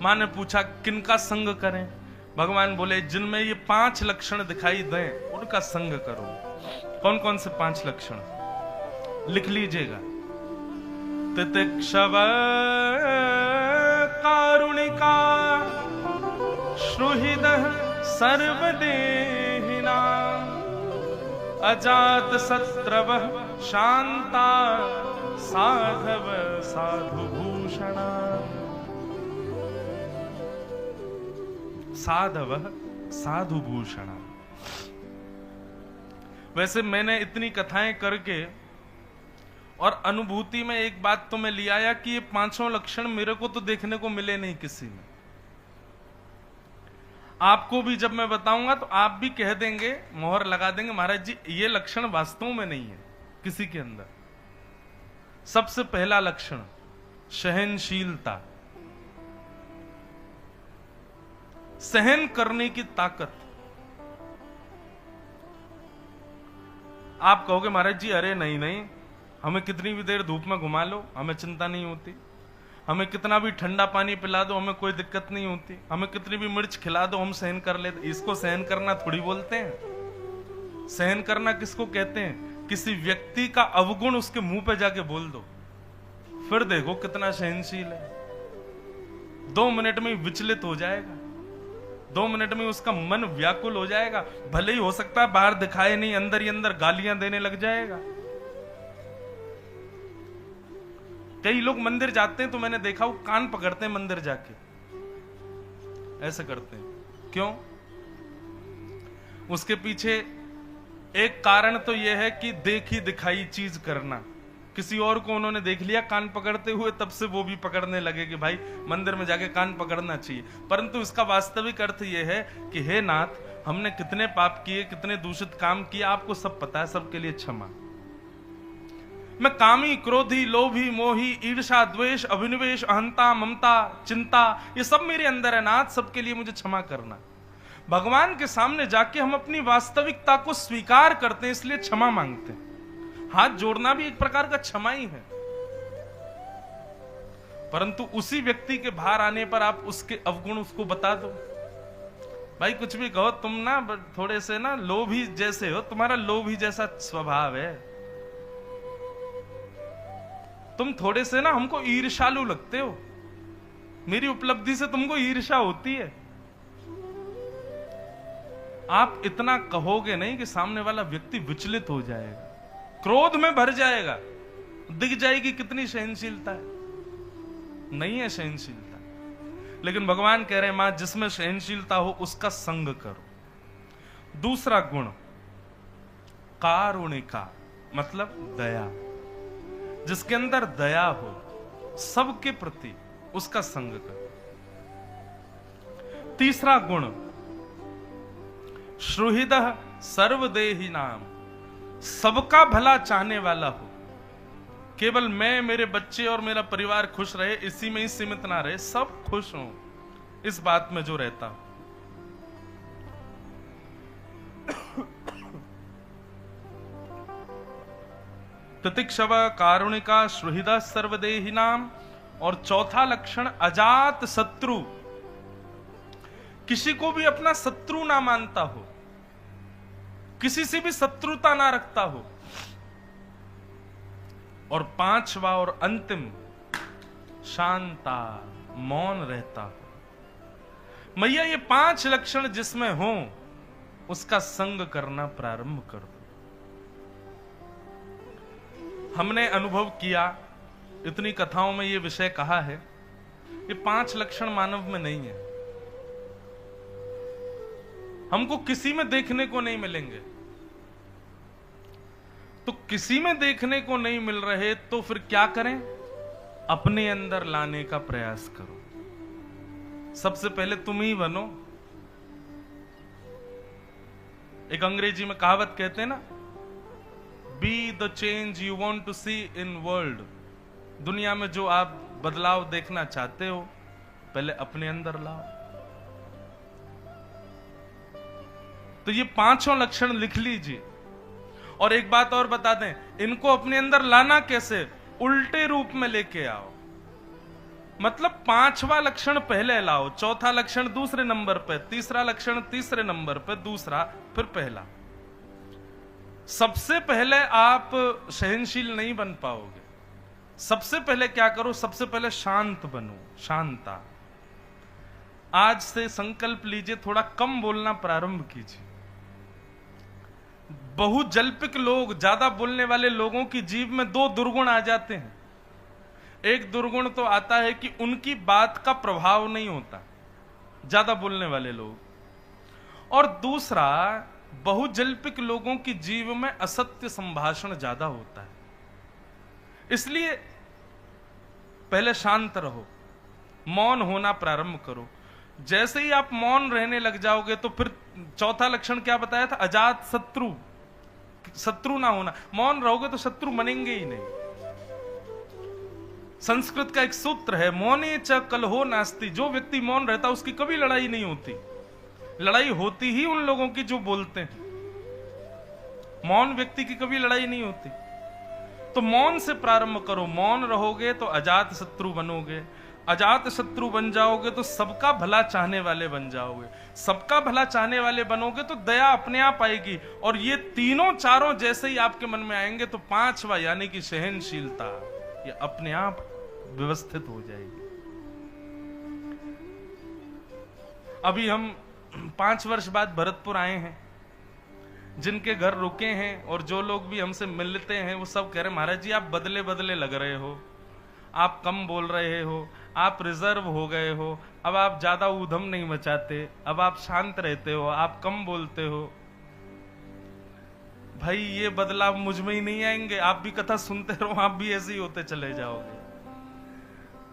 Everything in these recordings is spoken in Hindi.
मां ने पूछा किनका संग करें? भगवान बोले जिनमें ये 5 लक्षण दिखाई दें उनका संग करो। कौन कौन से 5 लक्षण? लिख लीजिएगा। तितिक्षव कारुणिका सुहृदः सर्वदेहिना अजात शत्रवः शांता साधव साधुभूषणा। साधव साधुभूषणा। वैसे मैंने इतनी कथाएं करके और अनुभूति में एक बात तो मैं ले आया कि ये 5 लक्षण मेरे को तो देखने को मिले नहीं किसी में। आपको भी जब मैं बताऊंगा तो आप भी कह देंगे, मोहर लगा देंगे, महाराज जी ये लक्षण वास्तव में नहीं है किसी के अंदर। सबसे पहला लक्षण सहनशीलता, सहन करने की ताकत। आप कहोगे महाराज जी अरे नहीं नहीं, हमें कितनी भी देर धूप में घुमा लो हमें चिंता नहीं होती, हमें कितना भी ठंडा पानी पिला दो हमें कोई दिक्कत नहीं होती, हमें कितनी भी मिर्च खिला दो हम सहन कर लेते। इसको सहन करना थोड़ी बोलते हैं। सहन करना किसको कहते हैं? किसी व्यक्ति का अवगुण उसके मुंह पे जाके बोल दो, फिर देखो कितना सहनशील है। 2 मिनट में विचलित हो जाएगा, 2 मिनट में उसका मन व्याकुल हो जाएगा। भले ही हो सकता है बाहर दिखाए नहीं, अंदर ही अंदर गालियां देने लग जाएगा। कई लोग मंदिर जाते हैं तो मैंने देखा वो कान पकड़ते हैं मंदिर जाके, ऐसे करते हैं। क्यों? उसके पीछे एक कारण तो यह है कि देखी दिखाई चीज करना। किसी और को उन्होंने देख लिया कान पकड़ते हुए, तब से वो भी पकड़ने लगे कि भाई मंदिर में जाके कान पकड़ना चाहिए। परंतु इसका वास्तविक अर्थ यह है कि हे नाथ, हमने कितने पाप किए, कितने दूषित काम किए, आपको सब पता है, सबके लिए क्षमा। मैं कामी, क्रोधी, लोभी, मोही, ईर्षा, द्वेष, अभिनिवेश, अहंता, ममता, चिंता, ये सब मेरे अंदर है नाथ, सबके लिए मुझे क्षमा करना। भगवान के सामने जाके हम अपनी वास्तविकता को स्वीकार करते हैं, इसलिए क्षमा मांगते हैं। हाथ जोड़ना भी एक प्रकार का क्षमा ही है। परंतु उसी व्यक्ति के बाहर आने पर आप उसके अवगुण उसको बता दो। भाई कुछ भी कहो, तुम ना थोड़े से ना लोभी जैसे हो, तुम्हारा लोभी जैसा स्वभाव है, तुम थोड़े से ना हमको ईर्ष्यालु लगते हो, मेरी उपलब्धि से तुमको ईर्ष्या होती है। आप इतना कहोगे नहीं कि सामने वाला व्यक्ति विचलित हो जाएगा, क्रोध में भर जाएगा, दिख जाएगी कितनी सहनशीलता है। नहीं है सहनशीलता। लेकिन भगवान कह रहे हैं मां जिसमें सहनशीलता हो उसका संग करो। दूसरा गुण कारुणिका, मतलब दया। जिसके अंदर दया हो सबके प्रति, उसका संग करो। तीसरा गुण सुहृदः सर्वदेही नाम, सबका भला चाहने वाला हो। केवल मैं, मेरे बच्चे और मेरा परिवार खुश रहे इसी में ही सीमित ना रहे, सब खुश हों, इस बात में जो रहता हो। तितिक्षव कारुणिका सुहृदः सर्वदेही नाम। और चौथा लक्षण अजात शत्रु, किसी को भी अपना शत्रु ना मानता हो, किसी से भी शत्रुता ना रखता हो। और 5वां और अंतिम शांता, मौन रहता हो। मैया ये 5 लक्षण जिसमें हो उसका संग करना प्रारंभ कर दो। हमने अनुभव किया, इतनी कथाओं में ये विषय कहा है, ये 5 लक्षण मानव में नहीं है, हमको किसी में देखने को नहीं मिलेंगे। तो किसी में देखने को नहीं मिल रहे तो फिर क्या करें? अपने अंदर लाने का प्रयास करो। सबसे पहले तुम ही बनो। एक अंग्रेजी में कहावत कहते हैं ना, be the change you want to see in world. दुनिया में जो आप बदलाव देखना चाहते हो पहले अपने अंदर लाओ। तो ये 5 लक्षण लिख लीजिए। और एक बात और बता दें, इनको अपने अंदर लाना कैसे? उल्टे रूप में लेके आओ। मतलब पांचवा लक्षण पहले लाओ, चौथा लक्षण दूसरे नंबर पे, तीसरा लक्षण तीसरे नंबर पे, दूसरा फिर पहला। सबसे पहले आप सहनशील नहीं बन पाओगे। सबसे पहले क्या करो, सबसे पहले शांत बनो, शांता। आज से संकल्प लीजिए, थोड़ा कम बोलना प्रारंभ कीजिए। बहुत जल्पिक लोग, ज्यादा बोलने वाले लोगों की जीभ में दो दुर्गुण आ जाते हैं। एक दुर्गुण तो आता है कि उनकी बात का प्रभाव नहीं होता, ज्यादा बोलने वाले लोग। और दूसरा, बहुजल्पिक लोगों की जीव में असत्य संभाषण ज्यादा होता है। इसलिए पहले शांत रहो, मौन होना प्रारंभ करो। जैसे ही आप मौन रहने लग जाओगे तो फिर चौथा लक्षण क्या बताया था, अजात शत्रु, शत्रु ना होना। मौन रहोगे तो शत्रु बनेंगे ही नहीं। संस्कृत का एक सूत्र है, मौने च कलहो नास्ति। जो व्यक्ति मौन रहता उसकी कभी लड़ाई नहीं होती। लड़ाई होती ही उन लोगों की जो बोलते हैं। मौन व्यक्ति की कभी लड़ाई नहीं होती। तो मौन से प्रारंभ करो। मौन रहोगे तो अजात शत्रु बनोगे। अजात शत्रु बन जाओगे तो सबका भला चाहने वाले बन जाओगे। सबका भला चाहने वाले बनोगे तो दया अपने आप आएगी। और ये तीनों चारों जैसे ही आपके मन में आएंगे तो पांचवा यानी कि सहनशीलता, ये अपने आप व्यवस्थित हो जाएगी। अभी हम 5 वर्ष बाद भरतपुर आए हैं। जिनके घर रुके हैं और जो लोग भी हमसे मिलते हैं वो सब कह रहे, महाराज जी आप बदले बदले लग रहे हो, आप कम बोल रहे हो, आप रिजर्व हो गए हो, अब आप ज्यादा ऊधम नहीं मचाते, अब आप शांत रहते हो, आप कम बोलते हो। भाई ये बदलाव मुझ में ही नहीं आएंगे। आप भी कथा सुनते रहो, आप भी ऐसे ही होते चले जाओगे।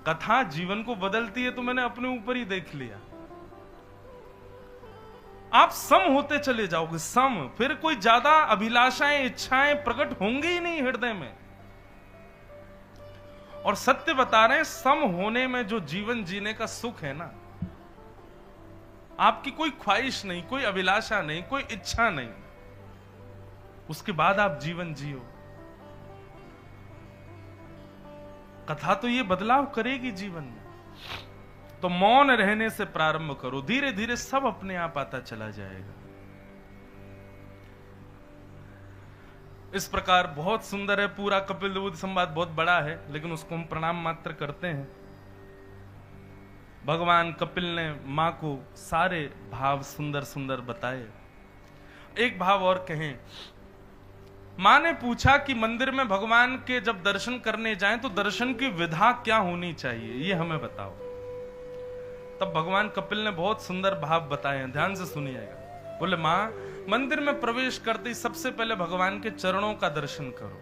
कथा जीवन को बदलती है तो मैंने अपने ऊपर ही देख लिया। आप सम होते चले जाओगे, सम। फिर कोई ज्यादा अभिलाषाएं, इच्छाएं प्रकट होंगी ही नहीं हृदय में। और सत्य बता रहे हैं, सम होने में जो जीवन जीने का सुख है ना, आपकी कोई ख्वाहिश नहीं, कोई अभिलाषा नहीं, कोई इच्छा नहीं, उसके बाद आप जीवन जियो। कथा तो ये बदलाव करेगी जीवन में। तो मौन रहने से प्रारंभ करो, धीरे धीरे सब अपने आप आता चला जाएगा। इस प्रकार बहुत सुंदर है पूरा कपिल देव संवाद, बहुत बड़ा है लेकिन उसको हम प्रणाम मात्र करते हैं। भगवान कपिल ने मां को सारे भाव सुंदर सुंदर बताए। एक भाव और कहें, मां ने पूछा कि मंदिर में भगवान के जब दर्शन करने जाएं तो दर्शन की विधा क्या होनी चाहिए, ये हमें बताओ। तब भगवान कपिल ने बहुत सुंदर भाव बताए हैं, ध्यान से सुनिएगा। बोले, मां मंदिर में प्रवेश करते ही सबसे पहले भगवान के चरणों का दर्शन करो।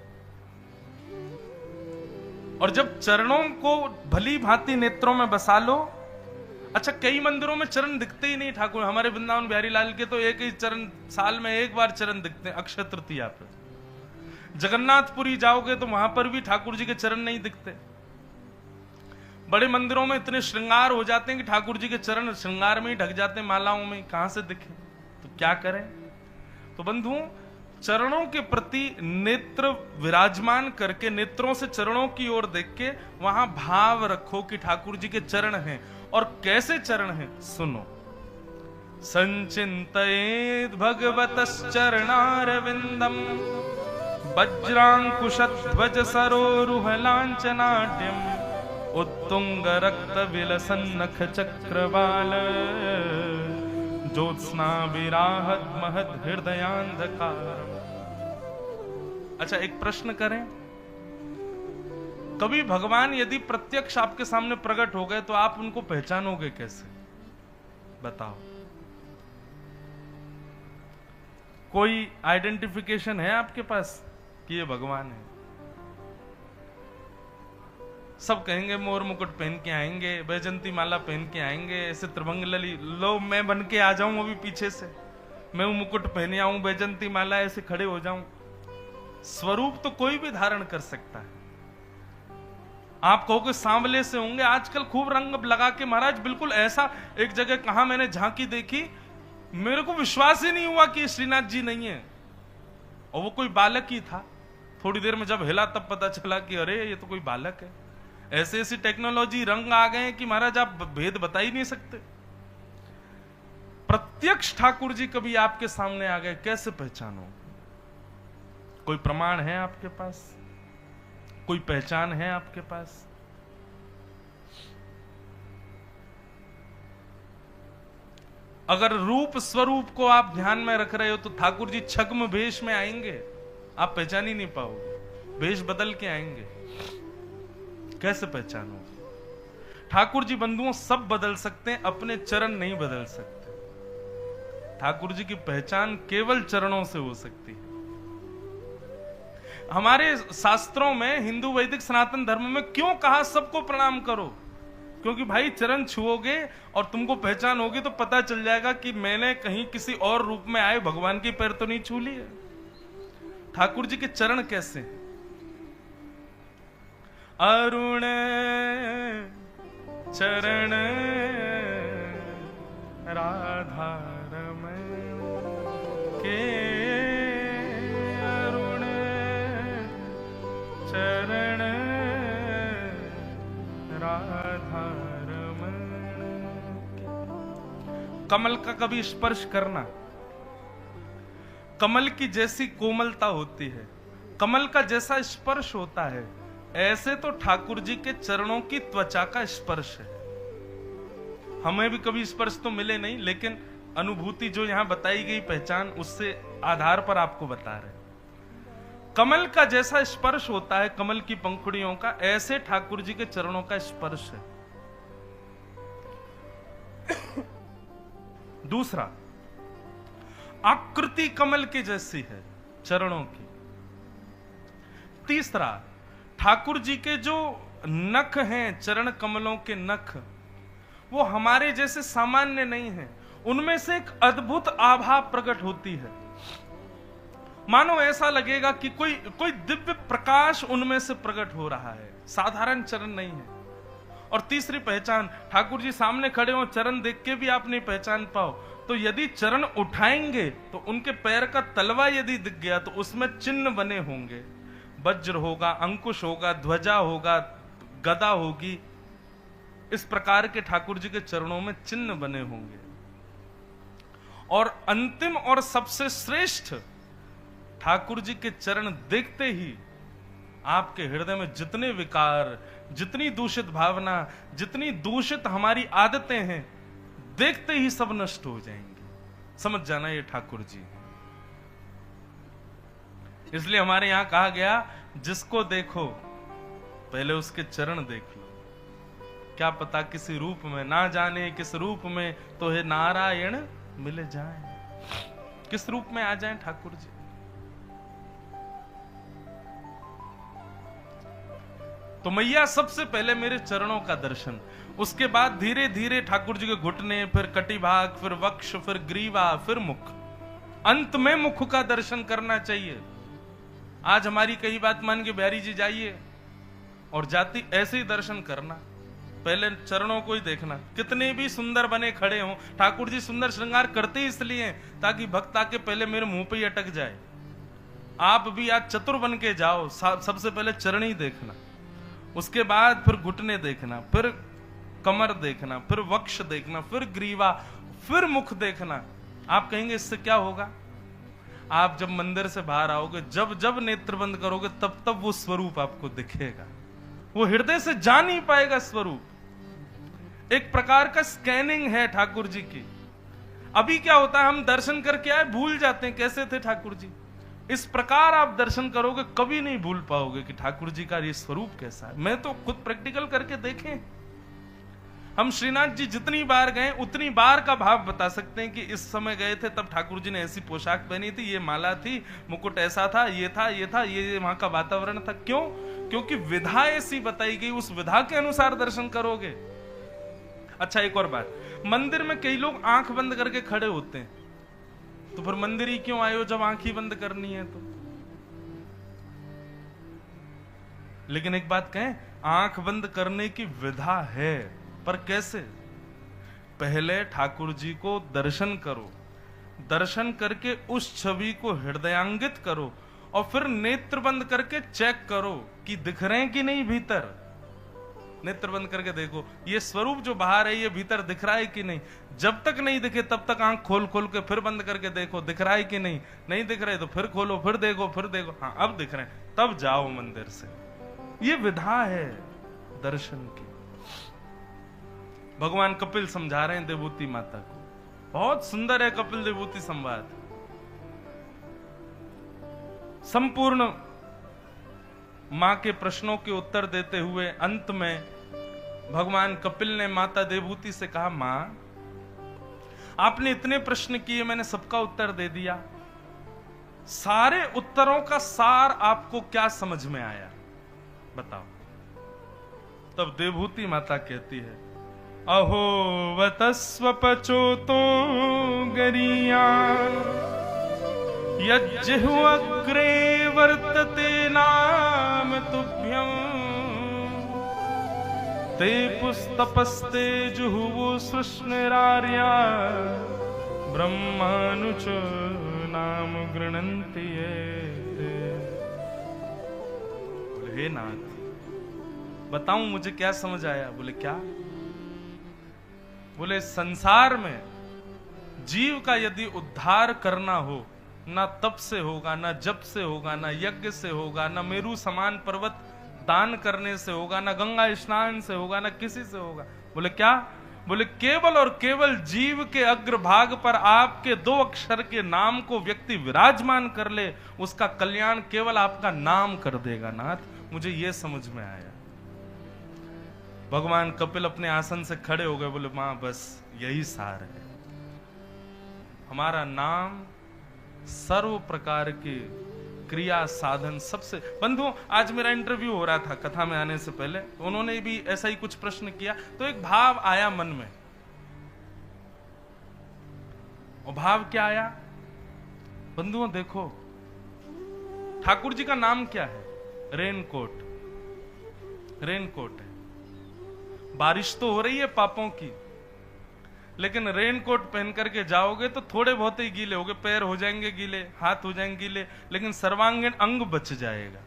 और जब चरणों को भली भांति नेत्रों में बसा लो। अच्छा, कई मंदिरों में चरण दिखते ही नहीं ठाकुर। हमारे वृंदावन बिहारी लाल के तो एक ही चरण, साल में एक बार चरण दिखते हैं, अक्षय तृतीया पर। जगन्नाथपुरी जाओगे तो वहां पर भी ठाकुर जी के चरण नहीं दिखते। बड़े मंदिरों में इतने श्रृंगार हो जाते हैं कि ठाकुर जी के चरण श्रृंगार में ही ढक जाते हैं, मालाओं में, कहां से दिखे। तो क्या करें। तो बंधुओं, चरणों के प्रति नेत्र विराजमान करके, नेत्रों से चरणों की ओर देख के वहां भाव रखो कि ठाकुर जी के चरण हैं। और कैसे चरण हैं सुनो। संचिंतयेत् भगवतश्चरणारविंदम वज्रांकुशध्वज सरोरुह लांछनाट्यम उत्तुंग रक्त विलसन नख चक्रवाल ज्योत्स्ना विराहत महद हृदयांधकार। अच्छा, एक प्रश्न करें, कभी भगवान यदि प्रत्यक्ष आपके सामने प्रकट हो गए तो आप उनको पहचानोगे कैसे, बताओ। कोई आइडेंटिफिकेशन है आपके पास कि ये भगवान है? सब कहेंगे मोर मुकुट पहन के आएंगे, बैजंती माला पहन के आएंगे, ऐसे त्रिभंग लली लो मैं बन के आ जाऊं अभी पीछे से, मैं मुकुट पहने आऊं, बैजंती माला ऐसे खड़े हो जाऊं। स्वरूप तो कोई भी धारण कर सकता है। आप कहोगे सांवले से होंगे, आजकल खूब रंग लगा के। महाराज बिल्कुल ऐसा एक जगह कहा मैंने झांकी देखी, मेरे को विश्वास ही नहीं हुआ कि श्रीनाथ जी नहीं है, और वो कोई बालक ही था। थोड़ी देर में जब हिला तब पता चला कि अरे ये तो कोई बालक है। ऐसे ऐसी टेक्नोलॉजी रंग आ गए हैं कि महाराज आप भेद बता ही नहीं सकते। प्रत्यक्ष ठाकुर जी कभी आपके सामने आ गए, कैसे पहचानो? कोई प्रमाण है आपके पास? कोई पहचान है आपके पास? अगर रूप स्वरूप को आप ध्यान में रख रहे हो तो ठाकुर जी छद्म वेश में आएंगे, आप पहचान ही नहीं पाओगे, वेश बदल के आएंगे, कैसे पहचानोगे? ठाकुर जी बंधुओं सब बदल सकते हैं, अपने चरण नहीं बदल सकते। ठाकुर जी की पहचान केवल चरणों से हो सकती है। हमारे शास्त्रों में, हिंदू वैदिक सनातन धर्म में क्यों कहा सबको प्रणाम करो? क्योंकि भाई चरण छुओगे और तुमको पहचान होगी तो पता चल जाएगा कि मैंने कहीं किसी और रूप में आए भगवान की पैर तो नहीं छू लिए। ठाकुर जी के चरण कैसे? अरुण चरण राधा रमण के, अरुण चरण राधा रमण के। कमल का कभी स्पर्श करना, कमल की जैसी कोमलता होती है, कमल का जैसा स्पर्श होता है, ऐसे तो ठाकुर जी के चरणों की त्वचा का स्पर्श है। हमें भी कभी स्पर्श तो मिले नहीं, लेकिन अनुभूति जो यहां बताई गई पहचान, उससे आधार पर आपको बता रहे। कमल का जैसा स्पर्श होता है, कमल की पंखुड़ियों का, ऐसे ठाकुर जी के चरणों का स्पर्श है। दूसरा, आकृति कमल की जैसी है चरणों की। तीसरा, ठाकुर जी के जो नख हैं, चरण कमलों के नख, वो हमारे जैसे सामान्य नहीं है, उनमें से एक अद्भुत आभा प्रकट होती है। मानो ऐसा लगेगा कि कोई दिव्य प्रकाश उनमें से प्रकट हो रहा है, साधारण चरण नहीं है। और तीसरी पहचान, ठाकुर जी सामने खड़े हो, चरण देख के भी आप नहीं पहचान पाओ, तो यदि चरण उठाएंगे तो उनके पैर का तलवा यदि दिख गया तो उसमें चिन्ह बने होंगे, वज्र होगा, अंकुश होगा, ध्वजा होगा, गदा होगी। इस प्रकार के ठाकुर जी के चरणों में चिन्ह बने होंगे। और अंतिम और सबसे श्रेष्ठ, ठाकुर जी के चरण देखते ही आपके हृदय में जितने विकार, जितनी दूषित भावना, जितनी दूषित हमारी आदतें हैं, देखते ही सब नष्ट हो जाएंगे। समझ जाना ये ठाकुर जी। इसलिए हमारे यहां कहा गया, जिसको देखो पहले उसके चरण देख लो। क्या पता किसी रूप में, ना जाने किस रूप में तो हे नारायण मिल जाए, किस रूप में आ जाए ठाकुर जी। तो मैया सबसे पहले मेरे चरणों का दर्शन, उसके बाद धीरे धीरे ठाकुर जी के घुटने, फिर कटिभाग, फिर वक्ष, फिर ग्रीवा, फिर मुख, अंत में मुख का दर्शन करना चाहिए। आज हमारी कई बात मान के बिहारी जी जाइए और जाति ऐसे ही दर्शन करना, पहले चरणों को ही देखना। कितने भी सुंदर बने खड़े हों, ठाकुर जी सुंदर श्रृंगार करते इसलिए ताकि भक्त आके पहले मेरे मुंह पे ही अटक जाए। आप भी आज चतुर बन के जाओ, सबसे पहले चरण ही देखना, उसके बाद फिर घुटने देखना, फिर कमर देखना, फिर वक्ष देखना, फिर ग्रीवा, फिर मुख देखना। आप कहेंगे इससे क्या होगा? आप जब मंदिर से बाहर आओगे, जब जब नेत्र बंद करोगे, तब तब वो स्वरूप आपको दिखेगा, वो हृदय से जा नहीं पाएगा स्वरूप। एक प्रकार का स्कैनिंग है ठाकुर जी की। अभी क्या होता है, हम दर्शन करके आए, भूल जाते हैं कैसे थे ठाकुर जी। इस प्रकार आप दर्शन करोगे, कभी नहीं भूल पाओगे कि ठाकुर जी का ये स्वरूप कैसा है। मैं तो खुद प्रैक्टिकल करके देखे। हम श्रीनाथ जी जितनी बार गए उतनी बार का भाव बता सकते हैं कि इस समय गए थे तब ठाकुर जी ने ऐसी पोशाक पहनी थी, ये माला थी, मुकुट ऐसा था, ये था, ये था, ये वहां का वातावरण था। क्यों? क्योंकि विधा ऐसी बताई गई, उस विधा के अनुसार दर्शन करोगे। अच्छा, एक और बात, मंदिर में कई लोग आंख बंद करके खड़े होते हैं, तो फिर मंदिर ही क्यों आए हो जब आंख ही बंद करनी है तो? लेकिन एक बात कहें, आंख बंद करने की विधा है, पर कैसे? पहले ठाकुर जी को दर्शन करो, दर्शन करके उस छवि को हृदयांगित करो, और फिर नेत्र बंद करके चेक करो कि दिख रहे हैं कि नहीं भीतर। नेत्र बंद करके देखो, ये स्वरूप जो बाहर है ये भीतर दिख रहा है कि नहीं। जब तक नहीं दिखे तब तक आंख खोल खोल के फिर बंद करके देखो, दिख रहा है कि नहीं। नहीं दिख रहे तो फिर खोलो, फिर देखो, फिर देखो, हाँ अब दिख रहे हैं, तब जाओ मंदिर से। ये विधा है दर्शन की। भगवान कपिल समझा रहे हैं देवभूति माता को, बहुत सुंदर है कपिल देवभूति संवाद। संपूर्ण मां के प्रश्नों के उत्तर देते हुए अंत में भगवान कपिल ने माता देवभूति से कहा, मां आपने इतने प्रश्न किए, मैंने सबका उत्तर दे दिया, सारे उत्तरों का सार आपको क्या समझ में आया बताओ। तब देवभूति माता कहती है, अहो वतस्व पचोतो गरिया यज्जिह्वाग्रे वर्तते नाम तुभ्यं ते पुस्तपस्ते जुहुवो सृष्णिरार्या ब्रह्मानुच नाम गृणन्ति ये। बोले हे नाथ बताऊं मुझे क्या समझ आया। बोले क्या। बोले संसार में जीव का यदि उद्धार करना हो, ना तप से होगा, ना जप से होगा, ना यज्ञ से होगा, ना मेरू समान पर्वत दान करने से होगा, ना गंगा स्नान से होगा, ना किसी से होगा। बोले क्या। बोले केवल और केवल जीव के अग्रभाग पर आपके 2 अक्षर के नाम को व्यक्ति विराजमान कर ले, उसका कल्याण केवल आपका नाम कर देगा नाथ। मुझे यह समझ में आया। भगवान कपिल अपने आसन से खड़े हो गए। बोले मां बस यही सार है, हमारा नाम सर्व प्रकार के क्रिया साधन सबसे। बंधुओं आज मेरा इंटरव्यू हो रहा था कथा में आने से पहले, तो उन्होंने भी ऐसा ही कुछ प्रश्न किया, तो एक भाव आया मन में। और भाव क्या आया बंधुओं, देखो ठाकुर जी का नाम क्या है, रेनकोट। रेनकोट है। बारिश तो हो रही है पापों की, लेकिन रेनकोट पहन करके जाओगे तो थोड़े बहुत ही गीले होगे, पैर हो जाएंगे गीले, हाथ हो जाएंगे गीले, लेकिन सर्वांगीण अंग बच जाएगा।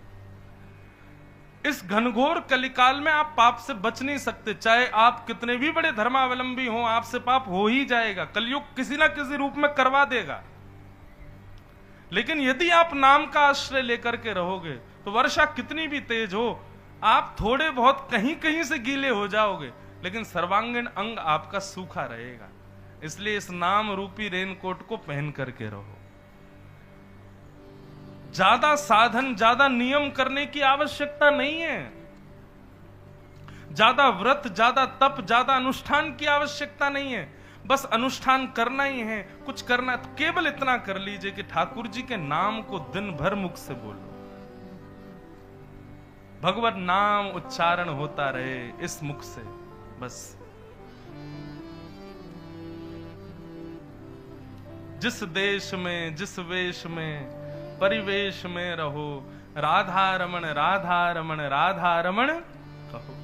इस घनघोर कलिकाल में आप पाप से बच नहीं सकते, चाहे आप कितने भी बड़े धर्मावलंबी हो, आपसे पाप हो ही जाएगा। कलयुग किसी ना किसी रूप में करवा देगा। लेकिन यदि आप नाम का आश्रय लेकर के रहोगे तो वर्षा कितनी भी तेज हो, आप थोड़े बहुत कहीं कहीं से गीले हो जाओगे, लेकिन सर्वांगीण अंग आपका सूखा रहेगा। इसलिए इस नाम रूपी रेनकोट को पहन करके रहो। ज्यादा साधन, ज्यादा नियम करने की आवश्यकता नहीं है, ज्यादा व्रत, ज्यादा तप, ज्यादा अनुष्ठान की आवश्यकता नहीं है। बस अनुष्ठान करना ही है, कुछ करना तो केवल इतना कर लीजिए कि ठाकुर जी के नाम को दिन भर मुख से बोलो, भगवत नाम उच्चारण होता रहे इस मुख से, बस। जिस देश में, जिस वेश में, परिवेश में रहो, राधा रमण राधा रमण राधा रमण कहो।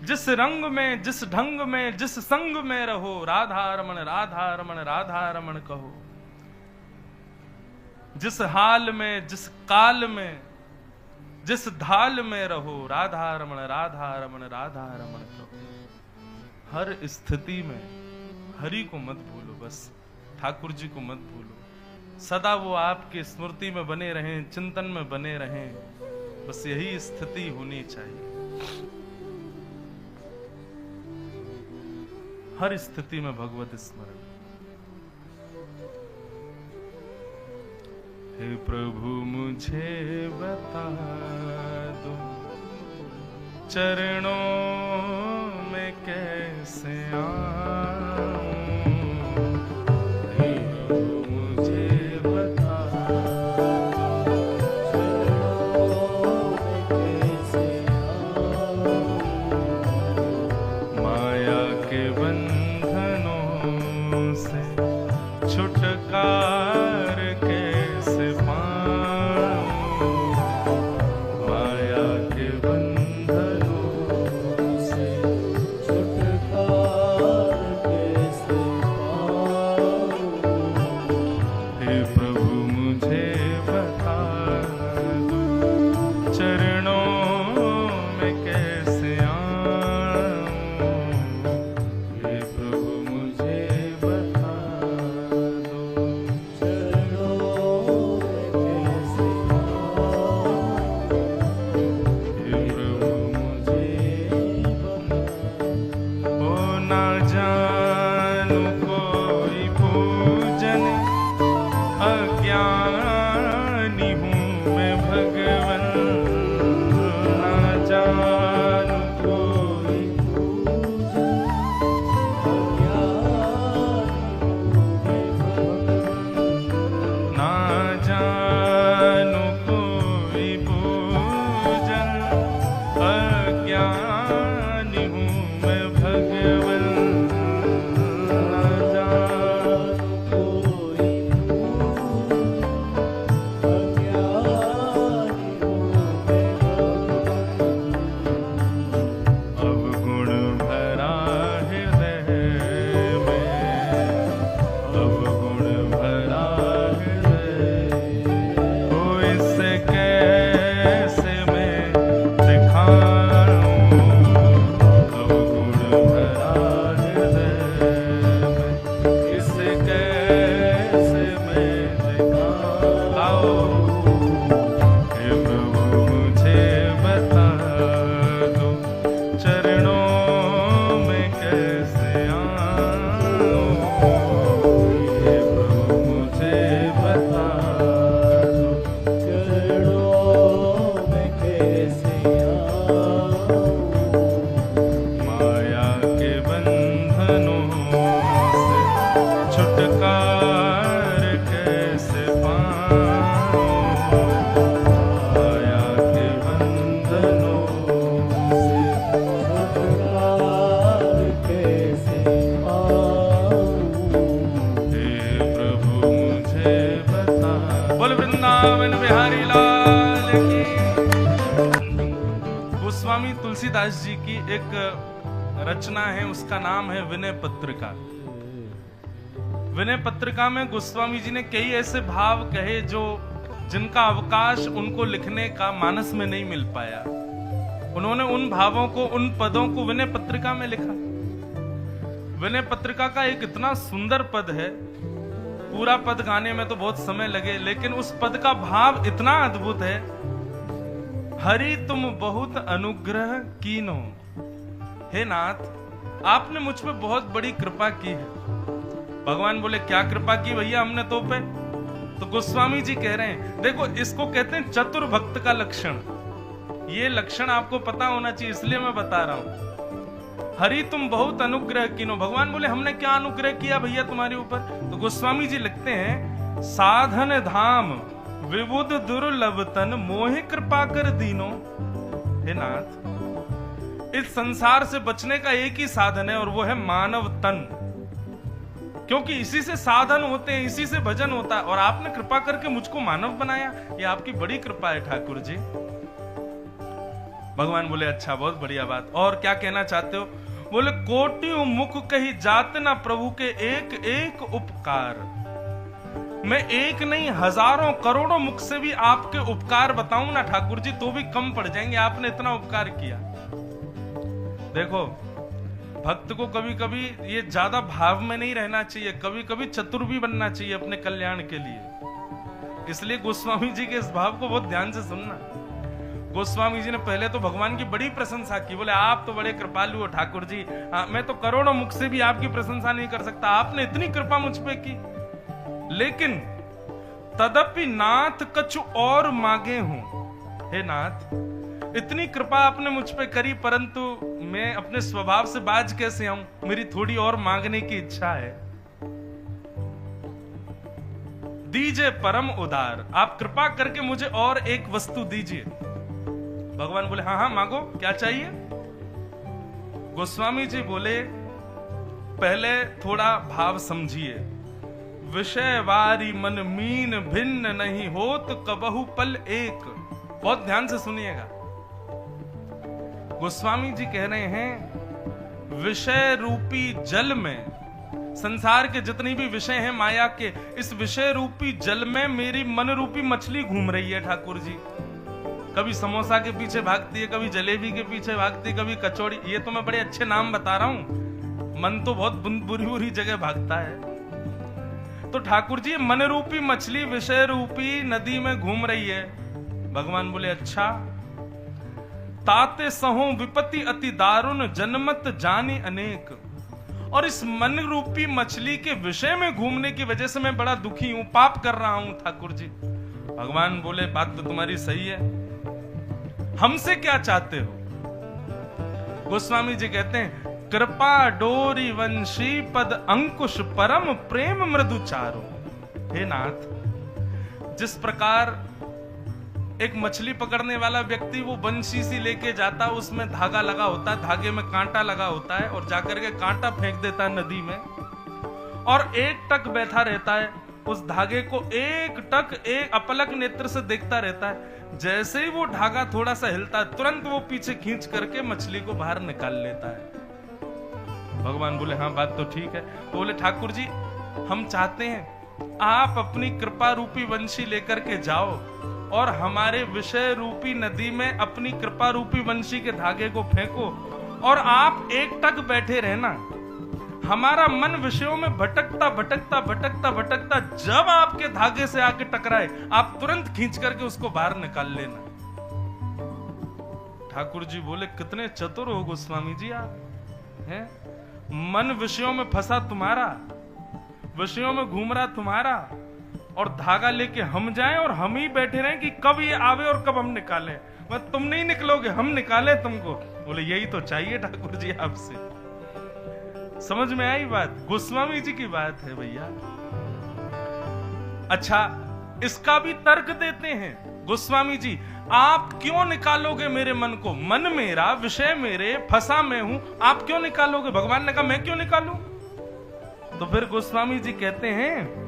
जिस रंग में, जिस ढंग में, जिस संग में रहो, राधा रमण राधा रमण राधा रमण कहो। जिस हाल में, जिस काल में, जिस ढाल में रहो, राधा रमण राधा रमण राधा रमण कहो। हर स्थिति में हरि को मत भूलो, बस ठाकुर जी को मत भूलो। सदा वो आपके स्मृति में बने रहें, चिंतन में बने रहें, बस यही स्थिति होनी चाहिए। हर स्थिति में भगवत स्मरण। हे प्रभु मुझे बता दो चरणों में कैसे आऊं। हे प्रभु मुझे बता दो चरणों में कैसे आऊं। माया के बंधनों से छुटकार कैसे पाऊं। माया के बंधनों से छुटकार ना जानू कोई पूजन, अज्ञानी हूँ मैं भगवन। ना जानू कोई पूजन, ना जानू कोई पूजन, अज्ञानी हूँ मैं भगवन। ना जानू कोई अवगुण भरा हृदय में, अवगुण भरा हृदय, तो इससे कैसे मैं दिखाऊं। अवगुण भरा हृदय में, इससे कैसे मैं दिखाऊं। हे प्रभु मुझे बता दो, चरणों में कैसे आऊं। हे प्रभु मुझे बता दो, चरणों में कैसे आऊं। माया के बंधनों से छुटकार कैसे पाऊं। माया के बंधनों से छुटकार कैसे पाऊं। हे प्रभु मुझे बता। बोल वृंदावन बिहारी लाल की। गोस्वामी तुलसीदास जी की एक रचना है, उसका नाम है विनय पत्रिका। विनय पत्रिका में गोस्वामी जी ने कई ऐसे भाव कहे जो जिनका अवकाश उनको लिखने का मानस में नहीं मिल पाया। उन्होंने उन भावों को, उन पदों को विनय पत्रिका में लिखा। विनय पत्रिका का एक इतना सुंदर पद है, पूरा पद गाने में तो बहुत समय लगे, लेकिन उस पद का भाव इतना अद्भुत है। हरि तुम बहुत अनुग्रह कीनो। हे नाथ, आपने मुझ पे बहुत बड़ी कृपा की है। भगवान बोले क्या कृपा की भैया हमने तो पे? तो गोस्वामी जी कह रहे हैं, देखो इसको कहते हैं चतुर भक्त का लक्षण। ये लक्षण आपको पता होना चाहिए, इसलिए मैं बता रहा हूं। हरि तुम बहुत अनुग्रह कीनो। भगवान बोले हमने क्या अनुग्रह किया भैया तुम्हारे ऊपर? तो गोस्वामी जी लिखते हैं, साधन धाम विबुध दुर्लभ तन, मोहि कृपा कर दीनो। हे नाथ, इस संसार से बचने का एक ही साधन है और वो है मानव तन, क्योंकि इसी से साधन होते हैं, इसी से भजन होता है। और आपने कृपा करके मुझको मानव बनाया, ये आपकी बड़ी कृपा है ठाकुर जी। भगवान बोले अच्छा, बहुत बढ़िया बात, और क्या कहना चाहते हो? बोले कोटियों मुख कही जात ना प्रभु के एक एक उपकार। मैं एक नहीं हजारों करोड़ों मुख से भी आपके उपकार बताऊं ना ठाकुर जी तो भी कम पड़ जाएंगे, आपने इतना उपकार किया। देखो भक्त को कभी कभी ये ज्यादा भाव में नहीं रहना चाहिए, कभी कभी चतुर भी बनना चाहिए अपने कल्याण के लिए। इसलिए गोस्वामी जी के इस भाव को बहुत ध्यान से सुनना। गोस्वामी जी ने पहले तो भगवान की बड़ी प्रशंसा की, बोले आप तो बड़े कृपालु हो ठाकुर जी, मैं तो करोड़ों मुख से भी आपकी प्रशंसा नहीं कर सकता, आपने इतनी कृपा मुझ पे की। लेकिन तदपि नाथ कछु और मांगे हूं। हे नाथ, इतनी कृपा आपने मुझ पे करी, परंतु मैं अपने स्वभाव से बाज कैसे आऊं? मेरी थोड़ी और मांगने की इच्छा है। दीजिए परम उदार, आप कृपा करके मुझे और एक वस्तु दीजिए। भगवान बोले हाँ हाँ मांगो, क्या चाहिए? गोस्वामी जी बोले पहले थोड़ा भाव समझिए। विषय वारी मन मीन भिन्न नहीं होत कबहु पल एक। बहुत ध्यान से सुनिएगा। गोस्वामी जी कह रहे हैं विषय रूपी जल में, संसार के जितनी भी विषय हैं माया के, इस विषय रूपी जल में मेरी मन रूपी मछली घूम रही है ठाकुर जी। कभी समोसा के पीछे भागती है, कभी जलेबी के पीछे भागती है, कभी कचौड़ी। ये तो मैं बड़े अच्छे नाम बता रहा हूं, मन तो बहुत बुरी बुरी जगह भागता है। तो ठाकुर जी मन रूपी मछली विषय रूपी नदी में घूम रही है। भगवान बोले अच्छा, ताते सहो विपत्ति अति दारुण जनमत जानी अनेक। और इस मन रूपी मछली के विषय में घूमने की वजह से मैं बड़ा दुखी हूं, पाप कर रहा हूं ठाकुर जी। भगवान बोले बात तो तुम्हारी सही है, हमसे क्या चाहते हो? गोस्वामी जी कहते हैं कृपा डोरी वंशी पद अंकुश परम प्रेम मृदु चारो। हे नाथ, जिस प्रकार एक मछली पकड़ने वाला व्यक्ति वो बंशी सी लेके जाता है, उसमें धागा लगा होता है, धागे में कांटा लगा होता है और जाकर के कांटा फेंक देता है नदी में और एक टक बैठा रहता है, उस धागे को एक टक एक अपलक नेत्र से देखता रहता है। जैसे ही वो धागा थोड़ा सा हिलता है तुरंत वो पीछे खींच करके मछली को बाहर निकाल लेता है। भगवान बोले हाँ बात तो ठीक है। तो बोले ठाकुर जी हम चाहते हैं आप अपनी कृपा रूपी वंशी लेकर के जाओ और हमारे विषय रूपी नदी में अपनी कृपा रूपी वंशी के धागे को फेंको और आप एक टक बैठे रहना। हमारा मन विषयों में भटकता भटकता भटकता भटकता जब आपके धागे से आके टकराए आप तुरंत खींच करके उसको बाहर निकाल लेना। ठाकुर जी बोले कितने चतुर हो गोस्वामी जी आप हैं। मन विषयों में फंसा तुम्हारा, विषयों में घूम रहा तुम्हारा और धागा लेके हम जाएं और हम ही बैठे रहें कि कब ये आवे और कब हम निकालें। मैं तुम नहीं निकलोगे, हम निकाले तुमको। बोले यही तो चाहिए ठाकुर जी आपसे। समझ में आई बात? गोस्वामी जी की बात है भैया। अच्छा इसका भी तर्क देते हैं गोस्वामी जी, आप क्यों निकालोगे मेरे मन को? मन मेरा, विषय मेरे, फंसा मैं हूं, आप क्यों निकालोगे? भगवान ने कहा मैं क्यों निकालूं? तो फिर गोस्वामी जी कहते हैं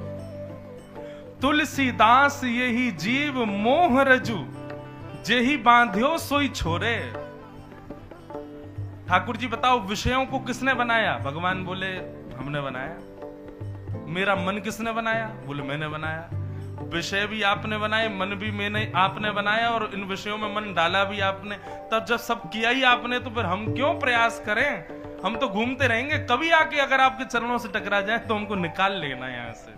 तुलसीदास यही जीव मोह रजू जेही बांध्यो सोई छोरे। ठाकुर जी बताओ विषयों को किसने बनाया? भगवान बोले हमने बनाया। मेरा मन किसने बनाया? बोले मैंने बनाया। विषय भी आपने बनाए, मन भी मैंने आपने बनाया और इन विषयों में मन डाला भी आपने। तब जब सब किया ही आपने तो फिर हम क्यों प्रयास करें? हम तो घूमते रहेंगे, कभी आके अगर आपके चरणों से टकरा जाए तो हमको निकाल लेना यहां से।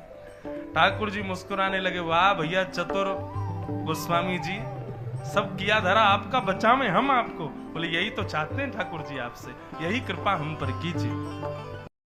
ठाकुर जी मुस्कुराने लगे, वाह भैया चतुर गोस्वामी जी, सब किया धरा आपका, बचा में हम आपको। बोले यही तो चाहते हैं ठाकुर जी आपसे, यही कृपा हम पर कीजिए।